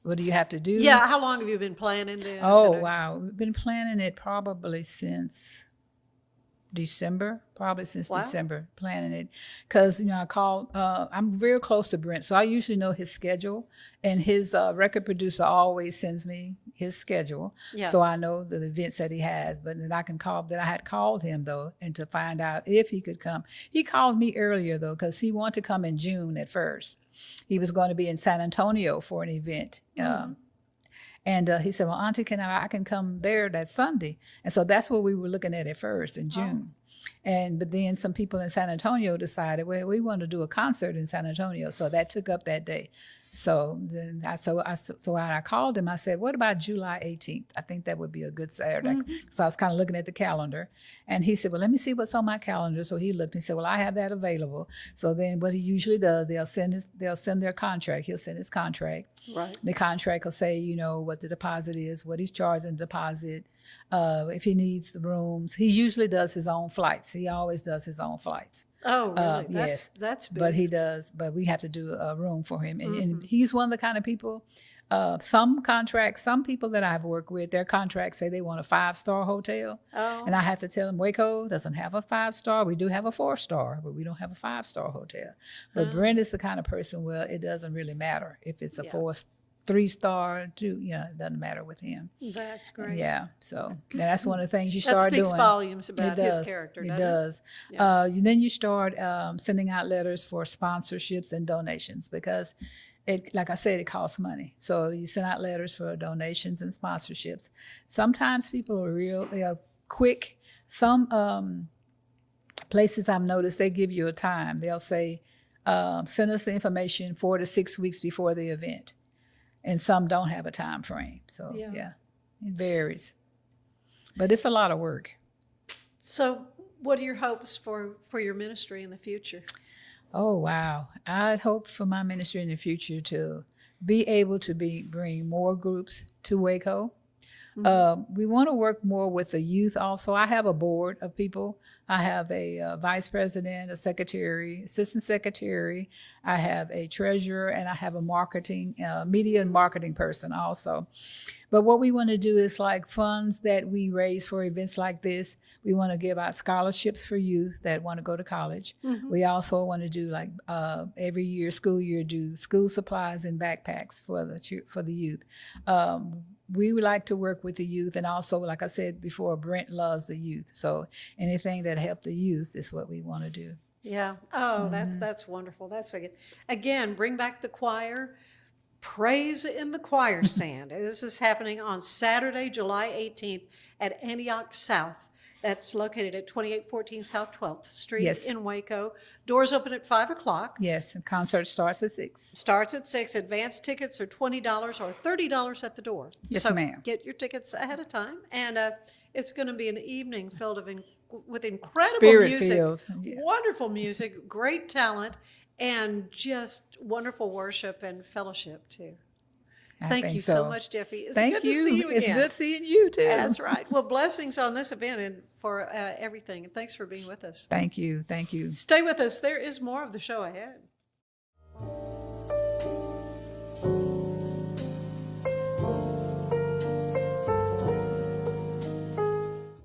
What do you have to do? Yeah, how long have you been planning this? Oh, And, wow. We've been planning it probably since December, December, planning it. Because, you know, I'm very close to Brent, so I usually know his schedule. And his record producer always sends me his schedule. Yeah. So I know the events that he has. But then I had called him, though, and to find out if he could come. He called me earlier, though, because he wanted to come in June at first. He was going to be in San Antonio for an event. And he said, well, Auntie, I can come there that Sunday. And so that's what we were looking at first in June. But then some people in San Antonio decided, well, we want to do a concert in San Antonio. So that took up that day. So then when I called him, I said, what about July 18th? I think that would be a good Saturday. So I was kind of looking at the calendar. And he said, well, let me see what's on my calendar. So he looked and said, well, I have that available. So then what he usually does, they'll send their contract. He'll send his contract. Right. The contract will say, you know, what the deposit is, what he's charging deposit, if he needs the rooms. He usually does his own flights. He always does his own flights. Oh, really? Yes. That's big. But he does, but we have to do a room for him. And he's one of the kind of people, some people that I've worked with, their contracts say they want a 5-star hotel. Oh. And I have to tell them, Waco doesn't have a 5-star. We do have a 4-star, but we don't have a 5-star hotel. But Brent is the kind of person, well, it doesn't really matter if it's a 3-star, 2, you know, it doesn't matter with him. That's great. Yeah, so that's one of the things you That start doing. speaks volumes about his character, It doesn't it? does. Yeah. Then you start sending out letters for sponsorships and donations because, like I said, it costs money. So you send out letters for donations and sponsorships. Sometimes people they are quick. Some places I've noticed, they give you a time. They'll say, send us the information 4 to 6 weeks before the event. And some don't have a time frame. So, yeah, it varies. But it's a lot of work. So what are your hopes for your ministry in the future? Oh, wow. I hope for my ministry in the future to be able to bring more groups to Waco. We want to work more with the youth also. I have a board of people. I have a vice president, a secretary, assistant secretary. I have a treasurer, and I have a media and marketing person also. But what we want to do is like funds that we raise for events like this. We want to give out scholarships for youth that want to go to college. We also want to do like every school year, do school supplies and backpacks for the youth. We would like to work with the youth, and also, like I said before, Brent loves the youth. So anything that helps the youth is what we want to do. Yeah. Oh, that's wonderful. That's a good. Again, bring back the choir. Praise in the choir stand. This is happening on Saturday, July 18th at Antioch South. That's located at 2814 South 12th Street Yes. in Waco. Doors open at 5 o'clock. Yes, and concert starts at 6. Starts at 6. Advance tickets are $20 or $30 at the door. Yes, so ma'am. Get your tickets ahead of time. And it's going to be an evening filled with incredible music. Spirit-filled. Yeah. Wonderful music, great talent, and just wonderful worship and fellowship too. Thank you so much, Jeffie. It's good to see you again. It's good seeing you too. That's right. Well, blessings on this event and for everything. And thanks for being with us. Thank you. Thank you. Stay with us. There is more of the show ahead.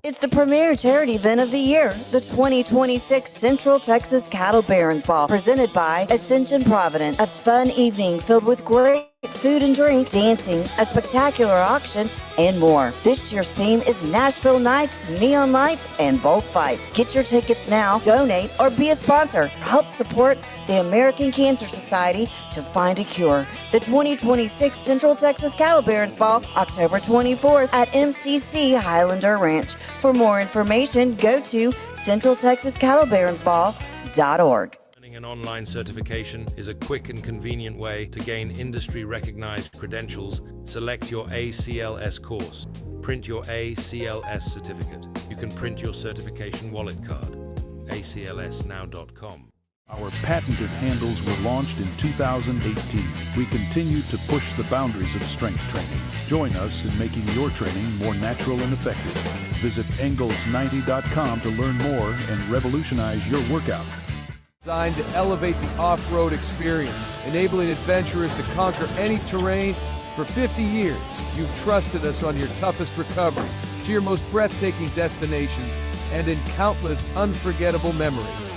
It's the premier charity event of the year, the 2026 Central Texas Cattle Barons Ball, presented by Ascension Providence. A fun evening filled with great food and drink, dancing, a spectacular auction, and more. This year's theme is Nashville Nights, Neon Lights, and Bullfights. Get your tickets now, donate, or be a sponsor. Help support the American Cancer Society to find a cure. The 2026 Central Texas Cattle Barons Ball, October 24th at MCC Highlander Ranch. For more information, go to centraltexascattlebaronsball.org. Earning an online certification is a quick and convenient way to gain industry-recognized credentials. Select your ACLS course. Print your ACLS certificate. You can print your certification wallet card. aclsnow.com. Our patented handles were launched in 2018. We continue to push the boundaries of strength training. Join us in making your training more natural and effective. Visit Engels90.com to learn more and revolutionize your workout. Designed to elevate the off-road experience, enabling adventurers to conquer any terrain. For 50 years, you've trusted us on your toughest recoveries, to your most breathtaking destinations, and in countless unforgettable memories.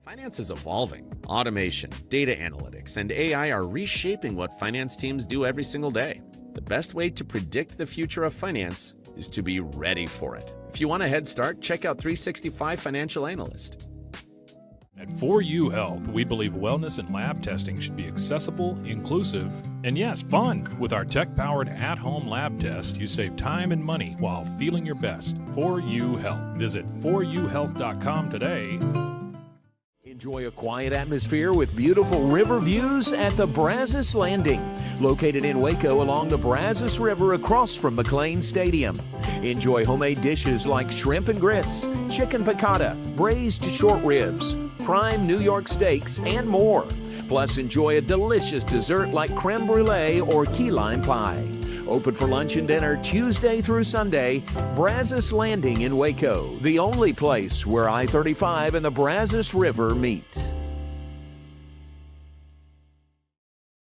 Finance is evolving. Automation, data analytics, and AI are reshaping what finance teams do every single day. The best way to predict the future of finance is to be ready for it. If you want a head start, check out 365 Financial Analyst. At 4U Health, we believe wellness and lab testing should be accessible, inclusive, and yes, fun. With our tech-powered at-home lab test, you save time and money while feeling your best. 4U Health. Visit 4uhealth.com today. Enjoy a quiet atmosphere with beautiful river views at the Brazos Landing, located in Waco along the Brazos River across from McLean Stadium. Enjoy homemade dishes like shrimp and grits, chicken piccata, braised short ribs, prime New York steaks, and more. Plus, enjoy a delicious dessert like creme brulee or key lime pie. Open for lunch and dinner Tuesday through Sunday. Brazos Landing in Waco, the only place where I-35 and the Brazos River meet.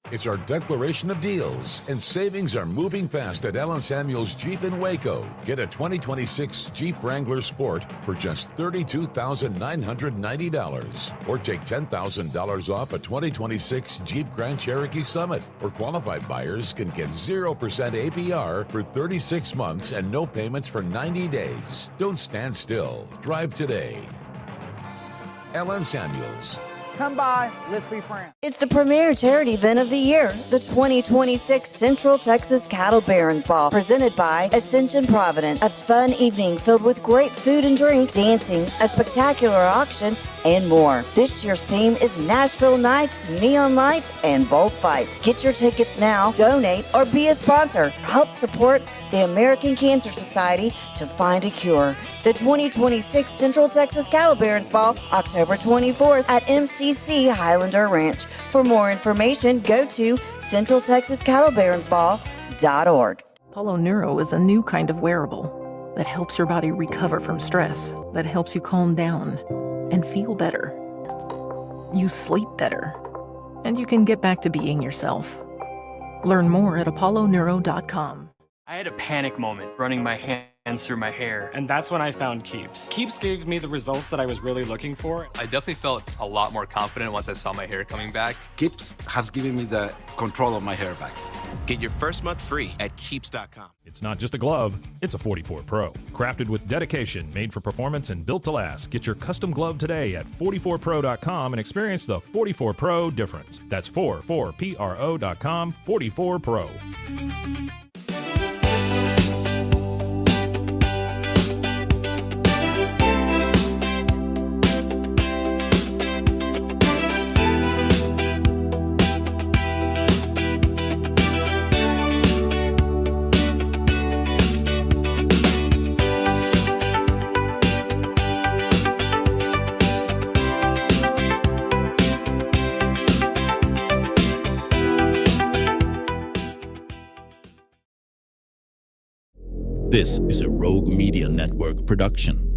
It's our declaration of deals, and savings are moving fast at Allen Samuels Jeep in Waco. Get a 2026 Jeep Wrangler Sport for just $32,990, or take $10,000 off a 2026 Jeep Grand Cherokee Summit. Or qualified buyers can get 0% APR for 36 months and no payments for 90 days. Don't stand still. Drive today. Allen Samuels. Come by, let's be friends. It's the premier charity event of the year, the 2026 Central Texas Cattle Barons Ball, presented by Ascension Providence. A fun evening filled with great food and drink, dancing, a spectacular auction, and more. This year's theme is Nashville Nights, Neon Lights, and Bullfights. Get your tickets now, donate, or be a sponsor. Help support the American Cancer Society to find a cure. The 2026 Central Texas Cattle Barons Ball, October 24th at MCC Highlander Ranch. For more information, go to centraltexascattlebaronsball.org. Apollo Neuro is a new kind of wearable that helps your body recover from stress, that helps you calm down and feel better. You sleep better, and you can get back to being yourself. Learn more at apolloneuro.com. I had a panic moment running my hand and through my hair. And that's when I found Keeps. Keeps gave me the results that I was really looking for. I definitely felt a lot more confident once I saw my hair coming back. Keeps has given me the control of my hair back. Get your first month free at Keeps.com. It's not just a glove, it's a 44 Pro. Crafted with dedication, made for performance, and built to last. Get your custom glove today at 44pro.com and experience the 44 Pro difference. That's 44pro.com, 44 Pro. This is a Rogue Media Network production.